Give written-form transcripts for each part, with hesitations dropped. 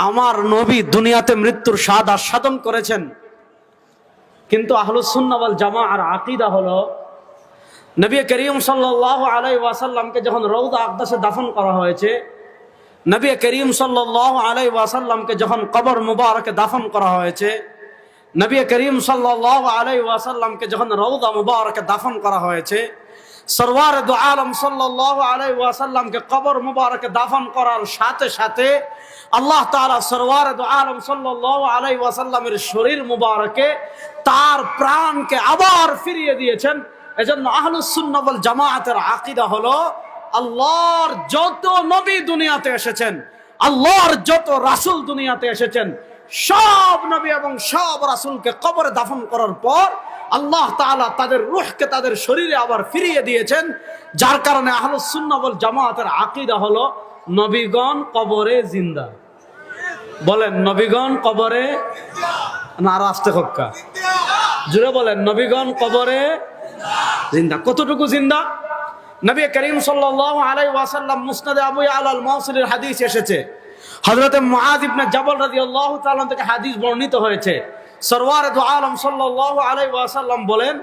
আমার নবী দুনিয়াতে মৃত্যুর স্বাদ আস্বাদন করেছেন, কিন্তু আহলুস সুন্নাহ ওয়াল জামাআর আকীদা হলো নবী করিম সাল্লাল্লাহু আলাইহি ওয়াসাল্লামকে যখন রওজা আকদাসে দাফন করা হয়েছে, নবী করিম সাল্লাল্লাহু আলাইহি ওয়াসাল্লামকে যখন কবর মুবারকে দাফন করা হয়েছে, নবী করিম সাল্লাল্লাহু আলাইহি ওয়াসাল্লামকে যখন রওজা মুবারকে দাফন করা হয়েছে, সরওয়ার দু আলম সাল্লাল্লাহু আলাইহি ওয়াসাল্লামকে কবর মুবারকে দাফন করার সাথে সাথে আল্লাহ তাআলা সরওয়ার দু আলম সাল্লাল্লাহু আলাইহি ওয়াসাল্লামের শরীর মুবারকে তার প্রাণকে আবার ফিরিয়ে দিয়েছেন। এজন্য আহলুস সুন্নাহ ওয়াল জামাআতের আকীদা হলো আল্লাহর যত নবী দুনিয়াতে এসেছেন, আল্লাহর যত রাসূল দুনিয়াতে এসেছেন, সব নবী এবং সব রাসূলকে কবরে দাফন করার পর আল্লাহ তাআলা তাদের রূহকে তাদের শরীরে আবার ফিরিয়ে দিয়েছেন। যার কারণে আহলুস সুন্নাহ ওয়াল জামাআতের আকীদা হলো নবীগণ কবরে জিন্দা। বলেন নবীগণ কবরে না, রাস্তে হক্কা জুড়ে বলেন নবীগণ কবরে জিন্দা। কতটুকু জিন্দা? নবী করিম সাল্লাল্লাহু আলাইহি ওয়াসাল্লাম মুসনাদে আবু ইয়ালা আল মাওসিলির হাদিস এসেছে, হযরত মুআয ইবনে জাবাল রাদিয়াল্লাহু তাআলা থেকে হাদিস বর্ণিত হয়েছে। সরওয়ার দু আলম সাল্লাল্লাহু আলাইহি ওয়াসাল্লাম বলেন,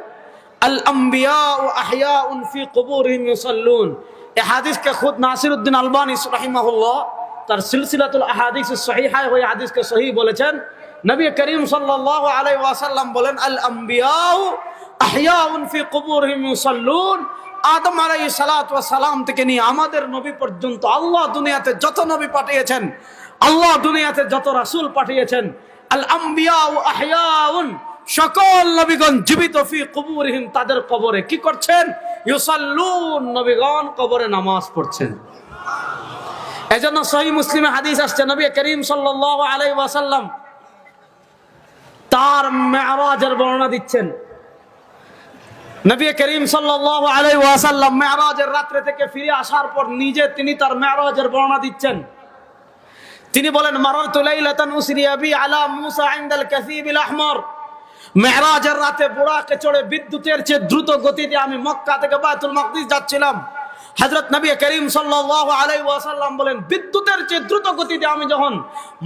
আল আমবিয়াউ আহইয়াউন ফি কুবুরিহিম ইউসাল্লুন। এই হাদিসকে খুদ নাসিরউদ্দিন আলবানী রাহিমাহুল্লাহ তার সিলসিলাতুল আহাদিস সহিহায় ওই হাদিসকে সহিহ বলেছেন। নবী করিম সাল্লাল্লাহু আলাইহি ওয়াসাল্লাম বলেন, আল আমবিয়াউ আহইয়াউন ফি কুবুরিহিম ইউসাল্লুন। আদম আলাইহিস সালাতু ওয়াস সালাম থেকে নিয়ে আমাদের নবী পর্যন্ত আল্লাহ দুনিয়াতে যত নবী পাঠিয়েছেন, আল্লাহ দুনিয়াতে যত রাসূল পাঠিয়েছেন, আল আমবিয়াউ আহইয়াউন, সকল নবীগণ জীবিত, ফি কুবুরিহিম, তাদের কবরে কি করছেন? ইউসাল্লুন, নবীগণ কবরে নামাজ পড়ছেন। এজন্য সহিহ মুসলিমে হাদিস আসছে, নবী করিম সাল্লাল্লাহু আলাইহি ওয়াসাল্লাম তার মেরাজের বর্ণনা দিচ্ছেন। নবী করিম সাল্লাল্লাহু আলাইহি ওয়াসাল্লাম মেরাজের রাত্রে থেকে ফিরে আসার পর নিজে তিনি তার মেরাজের বর্ণনা দিচ্ছেন। তিনি বলেন, মারারতু লাইলাতান উসরিয়া বি আলা মুসা ইনদাল কাসিবিল আহমর। মেরাজের রাতে বুরাকে চড়ে বিদ্যুতের চেয়ে দ্রুত গতিতে আমি মক্কা থেকে বাইতুল মাকদিস যাচ্ছিলাম। হযরত নবী করিম সাল্লাল্লাহু আলাইহি ওয়াসাল্লাম বলেন, বিদ্যুতের চেয়ে দ্রুত গতিতে আমি যখন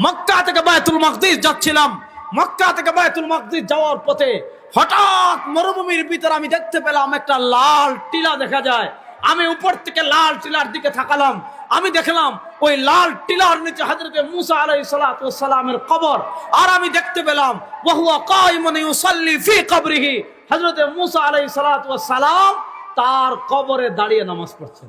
মক্কা থেকে বাইতুল মাকদিস যাচ্ছিলাম, মক্কা থেকে বাইতুল মাকদিস যাওয়ার পথে হঠাৎ মরুভূমির ভিতরে আমি দেখতে পেলাম একটা লাল টিলা দেখা যায়। আমি উপর থেকে লাল টিলার দিকে তাকালাম, আমি দেখলাম ওই লাল টিলার নিচে হযরত মুসা আলাইহিস সালাতু ওয়াস সালামের কবর। আর আমি দেখতে পেলাম ওয়া হুয়া কায়িমুন ইউসাল্লি ফি কবরিহি, হযরত মুসা আলাইহিস সালাতু ওয়াস সালাম তার কবরে দাঁড়িয়ে নামাজ পড়ছেন।